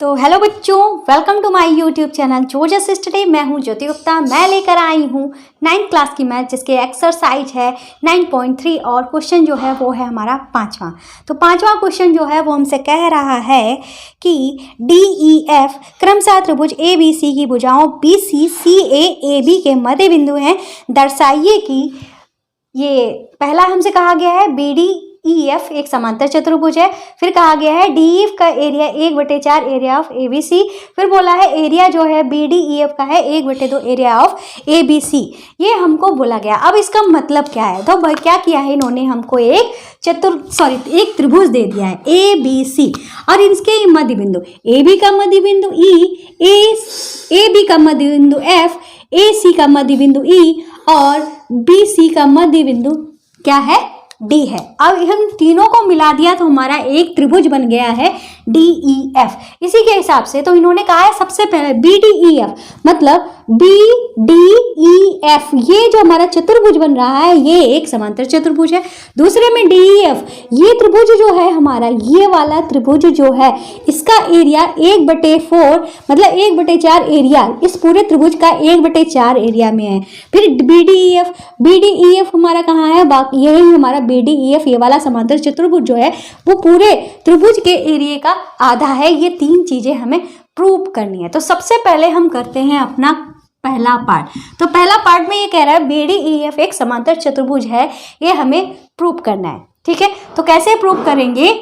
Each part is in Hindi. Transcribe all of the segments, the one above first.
तो हेलो बच्चों, welcome to my YouTube channel जोजस स्टडी। मैं हूं ज्योति गुप्ता। मैं लेकर आई हूं 9th क्लास की मैथ जिसके एक्सरसाइज है 9.3 और क्वेश्चन जो है वो है हमारा पांचवा। तो पांचवा क्वेश्चन जो है वो हमसे कह रहा है कि DEF क्रमशः त्रिभुज ABC की भुजाओं BC CA AB के मध्य बिंदु हैं। दर्शाइए कि ये पहला हमसे कहा गया है BDEF एक समांतर चतुर्भुज है। फिर कहा गया है DEF का एरिया 1/4 एरिया ऑफ ABC। फिर बोला है एरिया जो है BDEF का है 1/2 एरिया ऑफ ABC। ये हमको बोला गया। अब इसका मतलब क्या है? तो भाई क्या किया है इन्होंने, हमको एक एक त्रिभुज दे दिया है ABC और इसके मध्य बिंदु AB का मध्य बिंदु E, AB का मध्य बिंदु F, AC का मध्य बिंदु E और BC का मध्य बिंदु क्या है? D है। अब हम तीनों को मिला दिया तो हमारा एक त्रिभुज बन गया है DEF। इसी के हिसाब से तो इन्होंने कहा है सबसे पहले BDEF मतलब BDEF ये जो हमारा चतुर्भुज बन रहा है ये एक समांतर चतुर्भुज है। दूसरे में DEF ये त्रिभुज जो है हमारा, ये वाला त्रिभुज जो है इसका एरिया 1/4 मतलब 1/4 एरिया इस पूरे त्रिभुज का 1/4 एरिया में है। फिर BDEF हमारा कहाँ है? बाकी यही हमारा BDEF ये वाला समांतर चतुर्भुज जो है वो पूरे त्रिभुज के एरिया का आधा है। ये तीन चीजें हमें प्रूव करनी है। तो सबसे पहले हम करते हैं अपना पहला पार्ट। तो पहला पार्ट में ये कह रहा है BDEF एक समांतर चतुर्भुज है, ये हमें प्रूव करना है। ठीक है, तो कैसे प्रूव करेंगे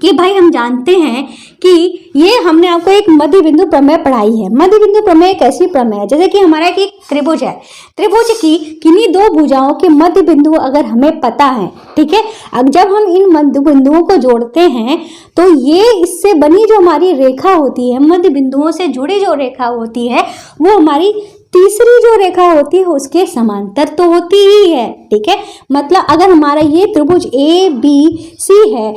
कि भाई हम जानते हैं कि ये हमने आपको एक मध्य बिंदु प्रमेय पढ़ाई है। मध्य बिंदु प्रमेय एक ऐसी प्रमेय है जैसे कि हमारा एक त्रिभुज है, त्रिभुज की किन्हीं दो भुजाओं के मध्य बिंदु अगर हमें पता है, ठीक है, अब जब हम इन मध्य बिंदुओं को जोड़ते हैं तो ये इससे बनी जो हमारी रेखा होती है, मध्य बिंदुओं से जुड़ी जो रेखा होती है वो हमारी तीसरी जो रेखा होती है उसके समांतर तो होती ही है। ठीक है, मतलब अगर हमारा ये त्रिभुज ABC है,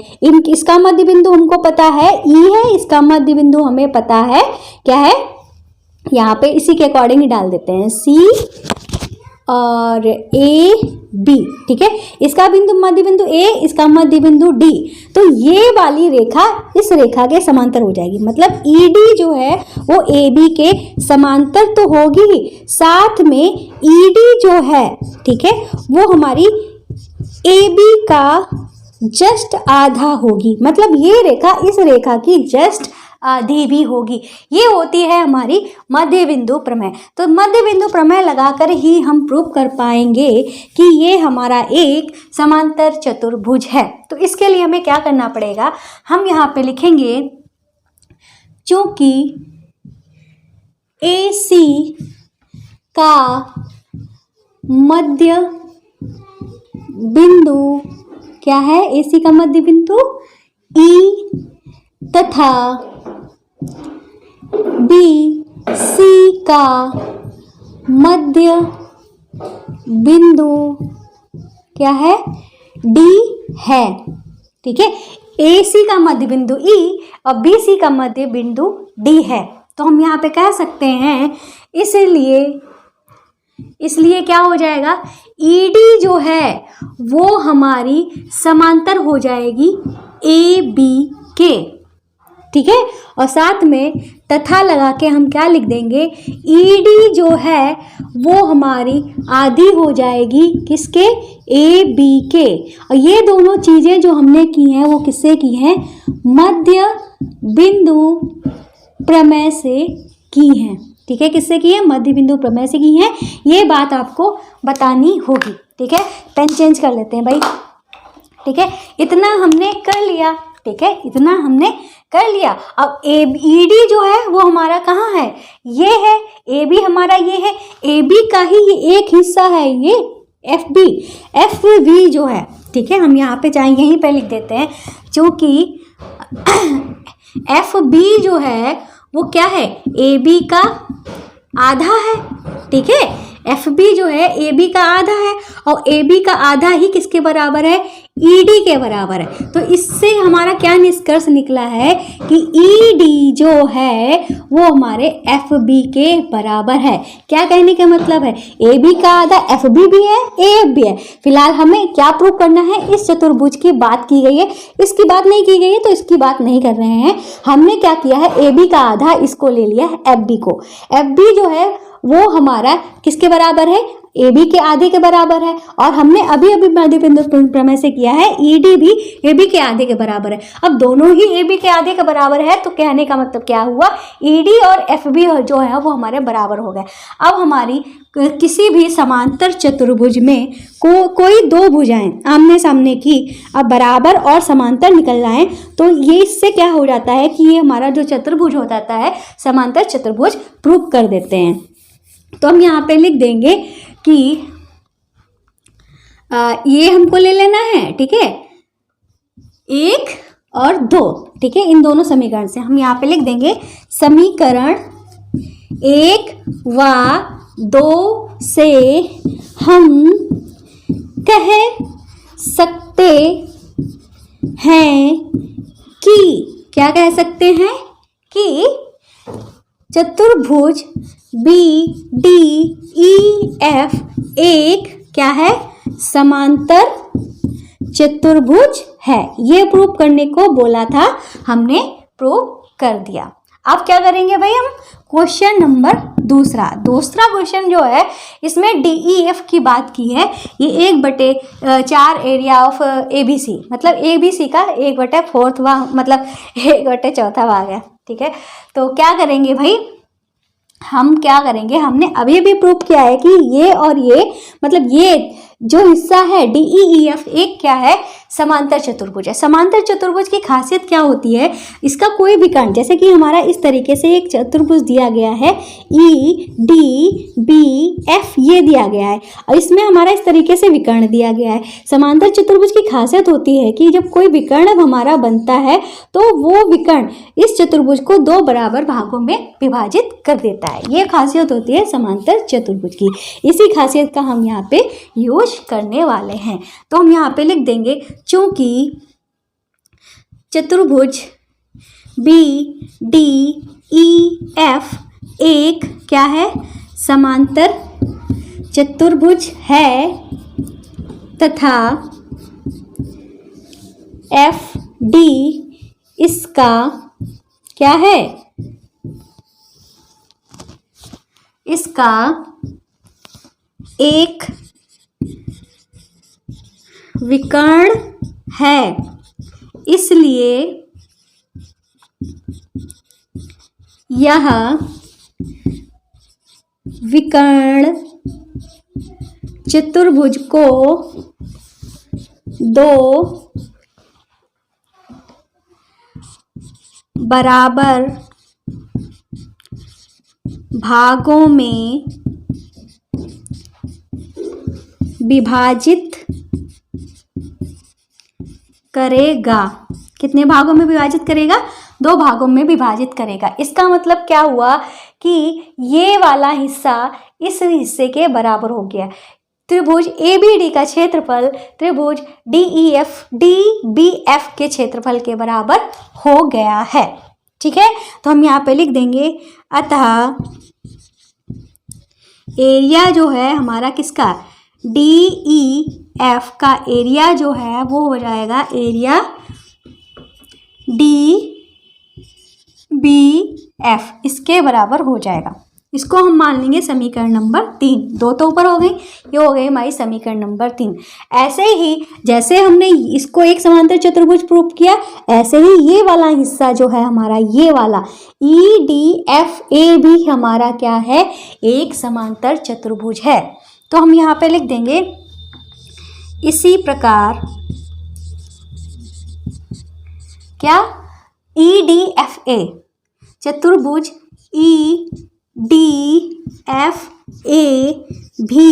इसका मध्य बिंदु हमको पता है E है, इसका मध्य बिंदु हमें पता है क्या है, यहाँ पे इसी के अकॉर्डिंग ही डाल देते हैं C और AB। ठीक है, इसका बिंदु मध्य बिंदु A, इसका मध्य बिंदु D, तो ये वाली रेखा इस रेखा के समांतर हो जाएगी। मतलब ED जो है वो AB के समांतर तो होगी ही, साथ में ED जो है, ठीक है, वो हमारी AB का जस्ट आधा होगी। मतलब ये रेखा इस रेखा की जस्ट आधी भी होगी। ये होती है हमारी मध्य बिंदु प्रमेय। तो मध्य बिंदु प्रमेय लगाकर ही हम प्रूव कर पाएंगे कि ये हमारा एक समांतर चतुर्भुज है। तो इसके लिए हमें क्या करना पड़ेगा, हम यहाँ पे लिखेंगे चूंकि AC का मध्य बिंदु क्या है? AC का मध्य बिंदु E तथा BC का मध्य बिंदु क्या है? D है। ठीक है, AC का मध्य बिंदु E और BC का मध्य बिंदु D है। तो हम यहाँ पे कह सकते हैं इसलिए क्या हो जाएगा, ED जो है वो हमारी समांतर हो जाएगी AB के। ठीक है, और साथ में तथा लगा के हम क्या लिख देंगे, ED जो है वो हमारी आधी हो जाएगी किसके? AB के। और ये दोनों चीजें जो हमने की हैं वो किससे की हैं? मध्य बिंदु प्रमेय से की हैं। ठीक है, किससे की है? मध्य बिंदु प्रमेय से की हैं। ये बात आपको बतानी होगी। ठीक है, पेन चेंज कर लेते हैं भाई। ठीक है, इतना हमने कर लिया। ठीक है, इतना हमने कर लिया। अब ED जो है वो हमारा कहाँ है? ये है। AB हमारा ये है, AB का ही ये एक हिस्सा है ये FB जो है। ठीक है, हम यहाँ पे चाहें यहीं पे लिख देते हैं क्योंकि FB जो है वो क्या है? AB का आधा है। ठीक है, एफ बी जो है ए बी का आधा है और ए बी का आधा ही किसके बराबर है, ई डी के बराबर है। तो इससे हमारा क्या निष्कर्ष निकला है कि ई डी जो है वो हमारे एफ बी के बराबर है। क्या कहने का मतलब है, ए बी का आधा एफ बी भी है, ए एफ भी है। फिलहाल हमें क्या प्रूव करना है, इस चतुर्भुज की बात की गई है, इसकी बात नहीं की गई है तो इसकी बात नहीं कर रहे हैं। हमने क्या किया है, ए बी का आधा इसको ले लिया है एफ बी को। एफ बी जो है वो हमारा किसके बराबर है, ए बी के आधे के बराबर है। और हमने अभी अभी मध्य बिंदु प्रमेय से किया है ई डी भी ए बी के आधे के बराबर है। अब दोनों ही ए बी के आधे के बराबर है तो कहने का मतलब क्या हुआ, ई डी और एफ बी जो है वो हमारे बराबर हो गए। अब हमारी किसी भी समांतर चतुर्भुज में कोई दो भुजाएं आमने सामने की अब बराबर और समांतर निकल जाएं तो ये इससे क्या हो जाता है कि ये हमारा जो चतुर्भुज हो जाता है समांतर चतुर्भुज प्रूव कर देते हैं। तो हम यहाँ पे लिख देंगे कि ये हमको ले लेना है, ठीक है, 1 और 2, ठीक है। इन दोनों समीकरण से हम यहाँ पे लिख देंगे समीकरण 1 व 2 से हम कह सकते हैं कि, क्या कह सकते हैं कि चतुर्भुज बी डी ई एफ एक क्या है, समांतर चतुर्भुज है। ये प्रूव करने को बोला था, हमने प्रूव कर दिया। अब क्या करेंगे भाई, हम क्वेश्चन नंबर दूसरा क्वेश्चन जो है इसमें डी ई एफ की बात की है। ये 1/4 area of A B C, मतलब ए बी सी का 1/4 भाग, मतलब 1/4 भाग है, ठीक है। तो क्या करेंगे भाई, हम क्या करेंगे, हमने अभी भी प्रूव किया है कि ये और ये, मतलब ये जो हिस्सा है डी ई एफ एक क्या है, समांतर चतुर्भुज है। समांतर चतुर्भुज की खासियत क्या होती है, इसका कोई भी कर्ण, जैसे कि हमारा इस तरीके से एक चतुर्भुज दिया गया है ई डी बी एफ, ये दिया गया है और इसमें हमारा इस तरीके से विकर्ण दिया गया है। समांतर चतुर्भुज की खासियत होती है कि जब कोई विकर्ण हमारा बनता है तो वो विकर्ण इस चतुर्भुज को 2 बराबर भागों में विभाजित कर देता है। ये खासियत होती है समांतर चतुर्भुज की। इसी खासियत का हम यहाँ पे यूज करने वाले हैं। तो हम यहाँ पे लिख देंगे, चूंकि चतुर्भुज बी डी ई एफ एक क्या है, समांतर चतुर्भुज है तथा एफ डी इसका क्या है, इसका एक विकर्ण है, इसलिए यह विकर्ण चतुर्भुज को 2 बराबर भागों में विभाजित करेगा। कितने भागों में विभाजित करेगा, 2 भागों में विभाजित करेगा। इसका मतलब क्या हुआ कि ये वाला हिस्सा इस हिस्से के बराबर हो गया। त्रिभुज ए बी डी का क्षेत्रफल त्रिभुज D E F D B F के क्षेत्रफल के बराबर हो गया है, ठीक है। तो हम यहाँ पे लिख देंगे, अतः एरिया जो है हमारा किसका, डी ई एफ का एरिया जो है वो हो जाएगा एरिया डी बी एफ, इसके बराबर हो जाएगा। इसको हम मान लेंगे समीकरण नंबर 3। 2 तो ऊपर हो गई, ये हो गई हमारी समीकरण नंबर 3। ऐसे ही जैसे हमने इसको एक समांतर चतुर्भुज प्रूव किया, ऐसे ही ये वाला हिस्सा जो है हमारा, ये वाला ई डी एफ ए भी हमारा क्या है, एक समांतर चतुर्भुज है। तो हम यहाँ पे लिख देंगे, इसी प्रकार क्या, ई डी एफ ए चतुर्भुज ई डी एफ ए भी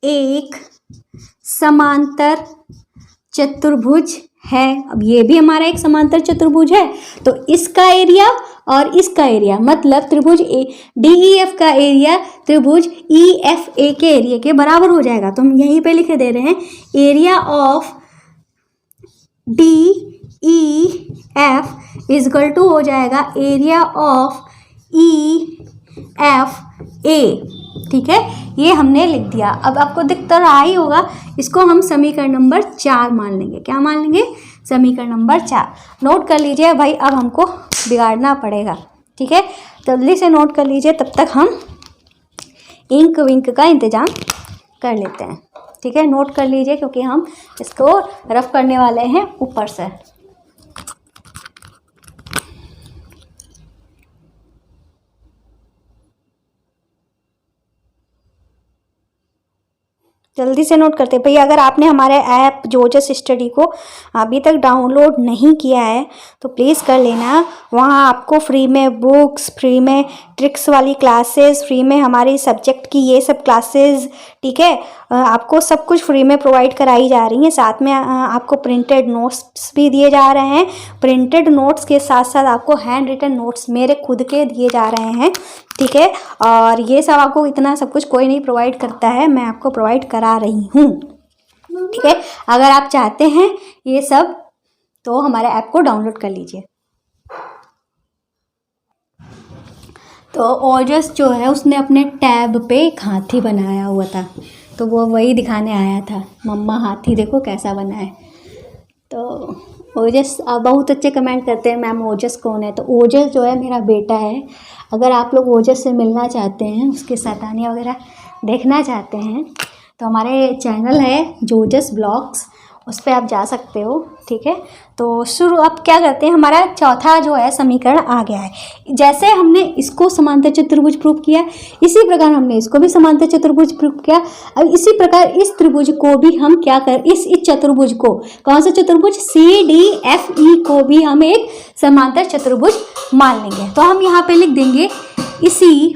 एक समांतर चतुर्भुज है। अब ये भी हमारा एक समांतर चतुर्भुज है, तो इसका एरिया और इसका एरिया, मतलब त्रिभुज DEF का एरिया त्रिभुज EFA के एरिया के बराबर हो जाएगा। तो हम यहीं पे लिखे दे रहे हैं area of DEF is equal to हो जाएगा एरिया ऑफ EFA। ठीक है, ये हमने लिख दिया। अब आपको दिखता रहा ही होगा, इसको हम समीकरण नंबर 4 मान लेंगे। क्या मान लेंगे? समीकरण नंबर 4। नोट कर लीजिए भाई, अब हमको बिगाड़ना पड़ेगा। ठीक है, जल्दी से नोट कर लीजिए, तब तक हम इंक विंक का इंतज़ाम कर लेते हैं। ठीक है, नोट कर लीजिए क्योंकि हम इसको रफ करने वाले हैं ऊपर से। जल्दी से नोट करते हैं भैया। अगर आपने हमारे ऐप जोजस स्टडी को अभी तक डाउनलोड नहीं किया है तो प्लीज़ कर लेना। वहाँ आपको फ्री में बुक्स, फ्री में ट्रिक्स वाली क्लासेस, फ्री में हमारी सब्जेक्ट की ये सब क्लासेस, ठीक है, आपको सब कुछ फ्री में प्रोवाइड कराई जा रही हैं। साथ में आपको प्रिंटेड नोट्स भी दिए जा रहे हैं। प्रिंटेड नोट्स के साथ साथ आपको हैंड रिटन नोट्स मेरे खुद के दिए जा रहे हैं। ठीक है, और ये सब आपको इतना सब कुछ कोई नहीं प्रोवाइड करता है, मैं आपको प्रोवाइड करा रही हूँ। ठीक है, अगर आप चाहते हैं ये सब तो हमारे ऐप को डाउनलोड कर लीजिए। तो ओजस जो है उसने अपने टैब पे एक हाथी बनाया हुआ था, तो वो वही दिखाने आया था, मम्मा हाथी देखो कैसा बना है। तो ओजस बहुत अच्छे कमेंट करते हैं मैम ओजस कौन है। तो ओजस जो है मेरा बेटा है। अगर आप लोग ओजस से मिलना चाहते हैं, उसके शैतानियाँ वगैरह देखना चाहते हैं तो हमारे चैनल है जोजस ब्लॉग्स, उस पर आप जा सकते हो। ठीक है, तो शुरू अब क्या करते हैं, हमारा चौथा जो है समीकरण आ गया है। जैसे हमने इसको समांतर चतुर्भुज प्रूव किया, इसी प्रकार हमने इसको भी समांतर चतुर्भुज प्रूव किया। अब इसी प्रकार इस त्रिभुज को भी हम क्या कर, इस चतुर्भुज को, कौन सा चतुर्भुज, CDFE को भी हम एक समांतर चतुर्भुज मान लेंगे। तो हम यहाँ पे लिख देंगे इसी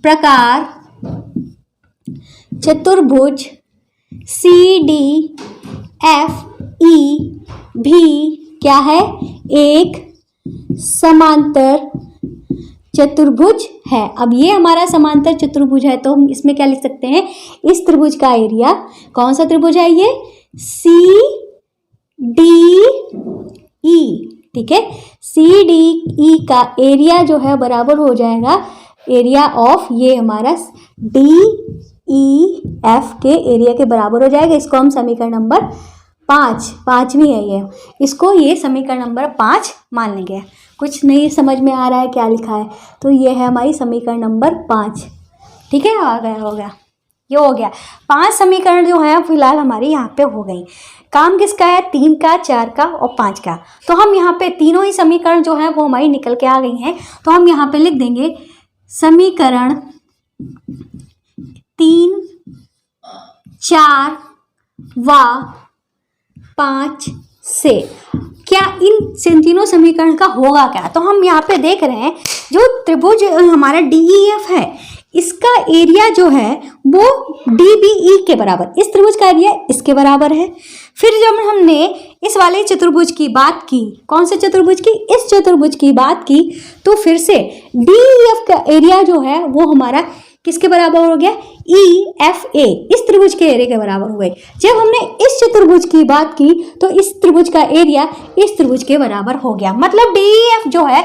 प्रकार चतुर्भुज CDFE भी क्या है, एक समांतर चतुर्भुज है। अब ये हमारा समांतर चतुर्भुज है तो हम इसमें क्या लिख सकते हैं, इस त्रिभुज का एरिया, कौन सा त्रिभुज है ये, CDE। ठीक है, CDE का एरिया जो है बराबर हो जाएगा एरिया ऑफ ये हमारा DEF के एरिया के बराबर हो जाएगा। इसको हम समीकरण नंबर 5वीं है ये, इसको ये समीकरण नंबर 5 मान लेंगे। कुछ नहीं समझ में आ रहा है क्या लिखा है, तो ये है हमारी समीकरण नंबर 5। ठीक है, आ गया, हो गया, ये हो गया। 5 समीकरण जो है फिलहाल हमारी यहाँ पे हो गई। काम किसका है, 3 का, 4 का और 5 का। तो हम यहाँ पे तीनों ही समीकरण जो है वो हमारी निकल के आ गई हैं। तो हम यहाँ पे लिख देंगे समीकरण 3, 4 व 5 से क्या इन तीनों समीकरण का होगा क्या। तो हम यहाँ पे देख रहे हैं जो त्रिभुज हमारा DEF है, इसका एरिया जो है वो DBE के बराबर, इस त्रिभुज का एरिया इसके बराबर है। फिर जब हमने इस वाले चतुर्भुज की बात की, कौन से चतुर्भुज की, इस चतुर्भुज की बात की, तो फिर से DEF का एरिया जो है वो हमारा किसके बराबर हो गया, EFA, इस त्रिभुज के एरिया के बराबर हो गई। जब हमने इस चतुर्भुज की बात की तो इस त्रिभुज का एरिया इस त्रिभुज के बराबर हो गया। मतलब DEF जो है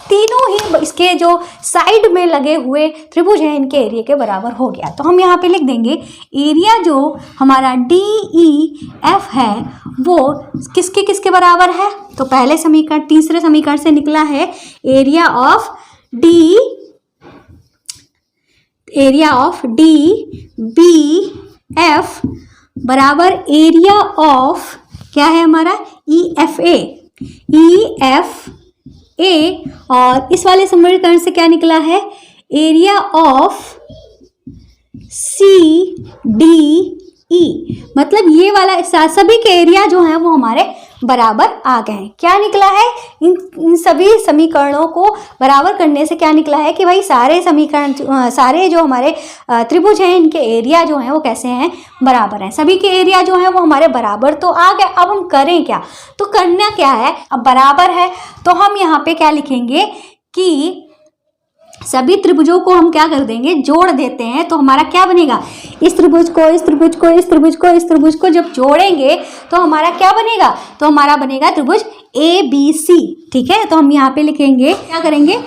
तीनों ही इसके जो साइड में लगे हुए त्रिभुज हैं इनके एरिया के बराबर हो गया। तो हम यहाँ पे लिख देंगे एरिया जो हमारा DEF है वो किसके किसके बराबर है। तो पहले समीकरण, तीसरे समीकरण से निकला है एरिया ऑफ DBF बराबर एरिया ऑफ क्या है हमारा EFA, और इस वाले समीकरण से क्या निकला है, एरिया ऑफ CDE। मतलब ये वाला सभी के एरिया जो है वो हमारे बराबर आ गए हैं। क्या निकला है, इन सभी समीकरणों को बराबर करने से क्या निकला है कि भाई सारे समीकरण, सारे जो हमारे त्रिभुज हैं इनके एरिया जो हैं वो कैसे हैं, बराबर हैं। सभी के एरिया जो है वो हमारे बराबर तो आ गए। अब हम करें क्या, तो करना क्या है, अब बराबर है तो हम यहाँ पे क्या लिखेंगे, कि सभी त्रिभुजों को हम क्या कर देंगे, जोड़ देते हैं, तो हमारा क्या बनेगा, इस त्रिभुज को इस त्रिभुज को इस त्रिभुज को इस त्रिभुज को जब जोड़ेंगे तो हमारा क्या बनेगा, तो हमारा बनेगा त्रिभुज ABC। ठीक है, तो हम यहाँ पे लिखेंगे, क्या करेंगे,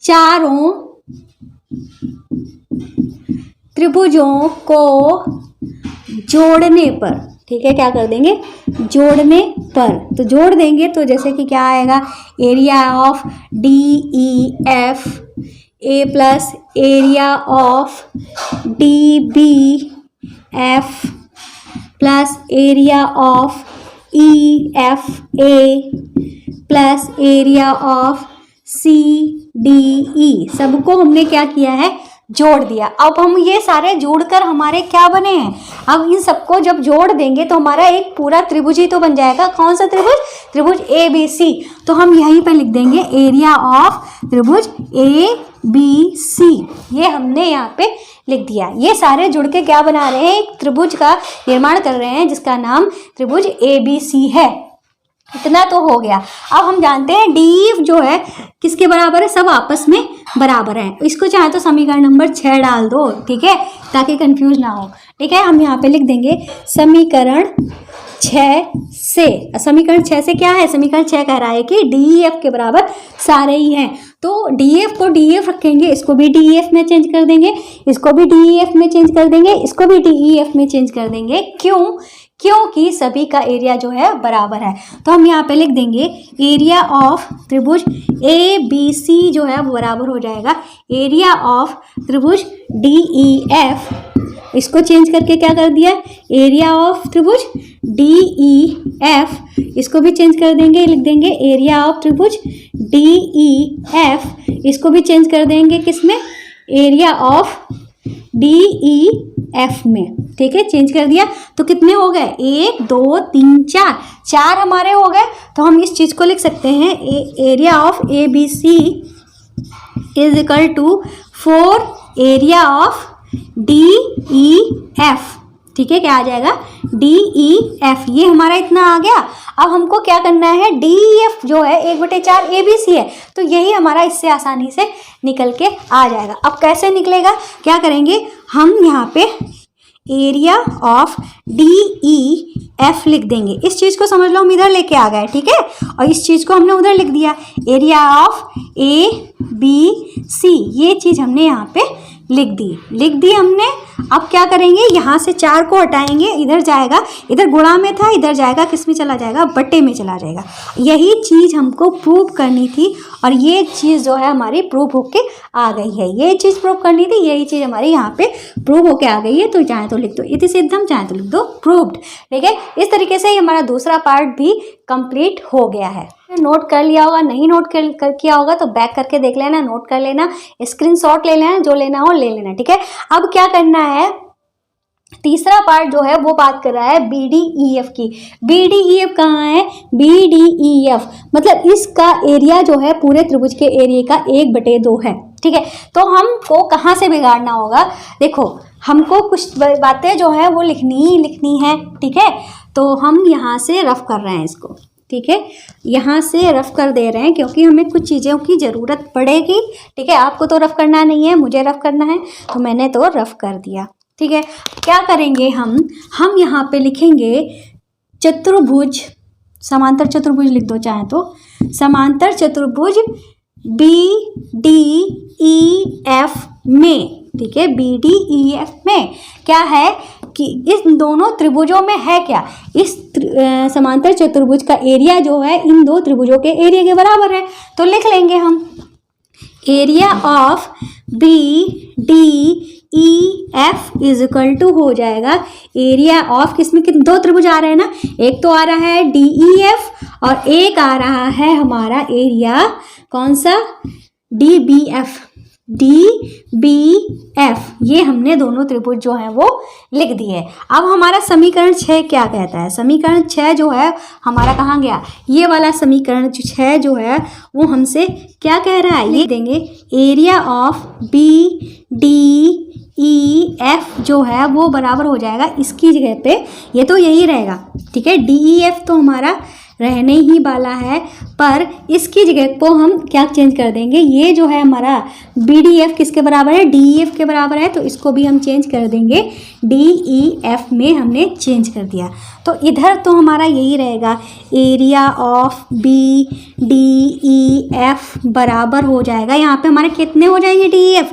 चारों त्रिभुजों को जोड़ने पर, ठीक है, क्या कर देंगे, जोड़ने पर, तो जोड़ देंगे तो जैसे कि क्या आएगा, area of DEF A plus area of DBF plus area of EFA plus area of CDE, सबको हमने क्या किया है, जोड़ दिया। अब हम ये सारे जोड़कर हमारे क्या बने हैं, अब इन सबको जब जोड़ देंगे तो हमारा एक पूरा त्रिभुज ही तो बन जाएगा। कौन सा त्रिभुज, त्रिभुज ABC। तो हम यहीं पे लिख देंगे एरिया ऑफ त्रिभुज ABC, ये हमने यहाँ पे लिख दिया। ये सारे जुड़ के क्या बना रहे हैं, एक त्रिभुज का निर्माण कर रहे हैं जिसका नाम त्रिभुज ABC है। इतना तो हो गया। अब हम जानते हैं DEF जो है किसके बराबर है, सब आपस में बराबर है। इसको चाहे तो समीकरण नंबर 6 डाल दो, ठीक है, ताकि कंफ्यूज ना हो। ठीक है, हम यहाँ पे लिख देंगे समीकरण 6 से, समीकरण 6 से क्या है, समीकरण 6 कह रहा है कि DEF के बराबर सारे ही हैं, तो DEF को DEF रखेंगे, इसको भी DEF में चेंज कर देंगे, इसको भी DEF में चेंज कर देंगे, इसको भी DEF में चेंज कर देंगे। क्यों, क्योंकि सभी का एरिया जो है बराबर है। तो हम यहाँ पे लिख देंगे एरिया ऑफ त्रिभुज ABC जो है वो बराबर हो जाएगा एरिया ऑफ त्रिभुज DEF, इसको चेंज करके क्या कर दिया, एरिया ऑफ त्रिभुज DEF, इसको भी चेंज कर देंगे, लिख देंगे एरिया ऑफ त्रिभुज DEF, इसको भी चेंज कर देंगे किसमें, एरिया ऑफ DEF में। ठीक है, चेंज कर दिया तो कितने हो गए, 1 2 3 4, 4 हमारे हो गए। तो हम इस चीज को लिख सकते हैं area of ABC is equal to 4 area of DEF। ठीक है, क्या आ जाएगा, DEF, ये हमारा इतना आ गया। अब हमको क्या करना है, DEF जो है 1/4 ABC है, तो यही हमारा इससे आसानी से निकल के आ जाएगा। अब कैसे निकलेगा, क्या करेंगे, हम यहाँ पे एरिया ऑफ DEF लिख देंगे। इस चीज़ को समझ लो, हम इधर लेके आ गए, ठीक है, और इस चीज़ को हमने उधर लिख दिया, एरिया ऑफ ABC, ये चीज़ हमने यहाँ पे लिख दी हमने। अब क्या करेंगे, यहाँ से 4 को हटाएंगे, इधर जाएगा, इधर गुणा में था, इधर जाएगा, किस में चला जाएगा, बट्टे में चला जाएगा। यही चीज़ हमको प्रूव करनी थी और ये चीज़ जो है हमारी प्रूव होके आ गई है। ये चीज़ प्रूव करनी थी, यही चीज़ हमारी यहाँ पे प्रूव होके आ गई है। तो चाहे तो लिख दो इति सिद्धम, चाहे तो लिख दो प्रूव्ड। ठीक है, इस तरीके से हमारा दूसरा पार्ट भी कंप्लीट हो गया है। नोट कर लिया होगा, नहीं नोट कर किया होगा तो बैक करके देख लेना, नोट कर लेना, स्क्रीनशॉट ले लेना, जो लेना हो ले लेना। ठीक है, अब क्या करना है, तीसरा पार्ट जो है वो बात कर रहा है BDEF की। BDEF कहाँ है, BDEF मतलब इसका एरिया जो है पूरे त्रिभुज के एरिया का 1/2 है। ठीक है, तो हमको कहाँ से बिगाड़ना होगा, देखो हमको कुछ बातें जो है वो लिखनी है। ठीक है, तो हम यहाँ से रफ कर रहे हैं इसको। ठीक है, यहाँ से रफ कर दे रहे हैं क्योंकि हमें कुछ चीज़ों की ज़रूरत पड़ेगी। ठीक है, आपको तो रफ करना नहीं है, मुझे रफ करना है, तो मैंने तो रफ कर दिया। ठीक है, क्या करेंगे हम यहाँ पे लिखेंगे चतुर्भुज, समांतर चतुर्भुज लिख दो चाहे तो, समांतर चतुर्भुज BDEF में। ठीक है, BDEF में क्या है कि इस दोनों त्रिभुजों में है क्या, इस समांतर चतुर्भुज का एरिया जो है इन दो त्रिभुजों के एरिया के बराबर है। तो लिख लेंगे हम area of BDEF is equal to हो जाएगा एरिया ऑफ, किसमें कितने दो त्रिभुज आ रहे हैं ना, एक तो आ रहा है DEF और एक आ रहा है हमारा एरिया कौन सा, DBF। ये हमने दोनों त्रिभुज जो हैं वो लिख दिए। अब हमारा समीकरण 6 क्या कहता है, समीकरण 6 जो है हमारा कहाँ गया, ये वाला समीकरण 6 जो है वो हमसे क्या कह रहा है, ये देंगे एरिया ऑफ BDEF जो है वो बराबर हो जाएगा इसकी जगह पे, ये तो यही रहेगा। ठीक है, DEF तो हमारा रहने ही वाला है, पर इसकी जगह को हम क्या चेंज कर देंगे, ये जो है हमारा BDF किसके बराबर है, DEF के बराबर है, तो इसको भी हम चेंज कर देंगे DEF में हमने चेंज कर दिया। तो इधर तो हमारा यही रहेगा, एरिया ऑफ BDEF बराबर हो जाएगा, यहाँ पे हमारे कितने हो जाएंगे DEF,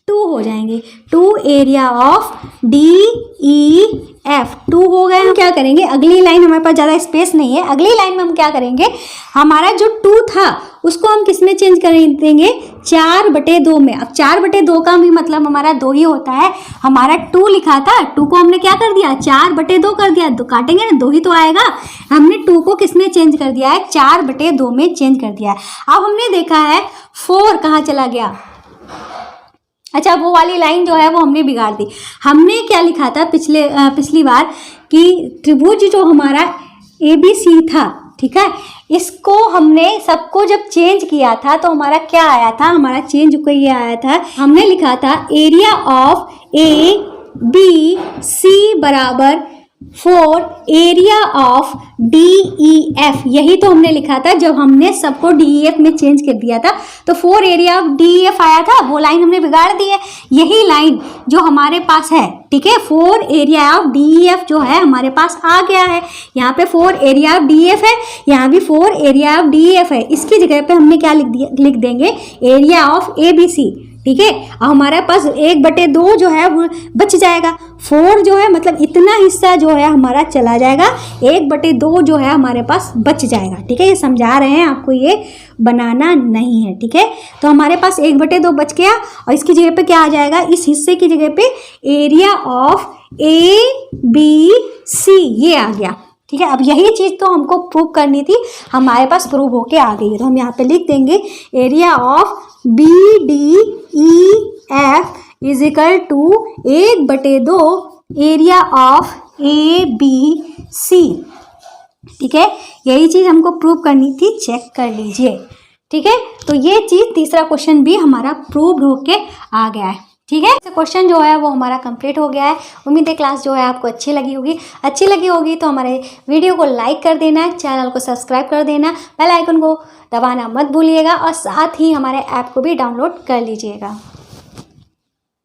2 हो जाएंगे, 2 एरिया ऑफ DEF 2 हो गए। हम क्या करेंगे, अगली लाइन हमारे पास ज़्यादा स्पेस नहीं है, अगली लाइन में हम क्या करेंगे, हमारा जो 2 था उसको हम किस में चेंज कर देंगे, 4/2 में। अब 4/2 का भी मतलब हमारा 2 ही होता है, हमारा 2 लिखा था, 2 को हमने क्या कर दिया, 4/2 कर दिया, तो काटेंगे ना 2 ही तो आएगा, हमने 2 को किस में चेंज कर दिया है, 4/2 में चेंज कर दिया है। अब हमने देखा है 4 कहाँ चला गया, अच्छा वो वाली लाइन जो है वो हमने बिगाड़ दी। हमने क्या लिखा था पिछली बार कि त्रिभुज जो हमारा ABC था, ठीक है, इसको हमने सबको जब चेंज किया था तो हमारा क्या आया था, हमारा चेंज को ये आया था, हमने लिखा था एरिया ऑफ ABC बराबर 4 एरिया ऑफ DEF, यही तो हमने लिखा था जब हमने सबको DEF में चेंज कर दिया था, तो 4 एरिया ऑफ DEF आया था, वो लाइन हमने बिगाड़ दी है, यही लाइन जो हमारे पास है, ठीक है, 4 एरिया ऑफ DEF जो है हमारे पास आ गया है, यहाँ पे 4 एरिया ऑफ DEF है, यहाँ भी 4 एरिया ऑफ DEF है, इसकी जगह पे हमने क्या लिख देंगे, एरिया ऑफ ABC, ठीक है। अब हमारे पास 1/2 जो है वो बच जाएगा, 4 जो है मतलब इतना हिस्सा जो है हमारा चला जाएगा, 1/2 जो है हमारे पास बच जाएगा, ठीक है, ये समझा रहे हैं आपको, ये बनाना नहीं है, ठीक है। तो हमारे पास 1/2 बच गया और इसकी जगह पे क्या आ जाएगा, इस हिस्से की जगह पे एरिया ऑफ ABC ये आ गया, ठीक है। अब यही चीज़ तो हमको प्रूव करनी थी, हमारे पास प्रूव होके आ गई है, तो हम यहाँ पे लिख देंगे area of BDEF is equal to 1/2 area of ABC, ठीक है, यही चीज़ हमको प्रूव करनी थी, चेक कर लीजिए, ठीक है। तो ये चीज़ तीसरा क्वेश्चन भी हमारा प्रूव होके आ गया है, ठीक है। तो क्वेश्चन जो है वो हमारा कंप्लीट हो गया है। उम्मीद है क्लास जो है आपको अच्छी लगी होगी तो हमारे वीडियो को लाइक कर देना, चैनल को सब्सक्राइब कर देना, बेल आइकन को दबाना मत भूलिएगा और साथ ही हमारे ऐप को भी डाउनलोड कर लीजिएगा।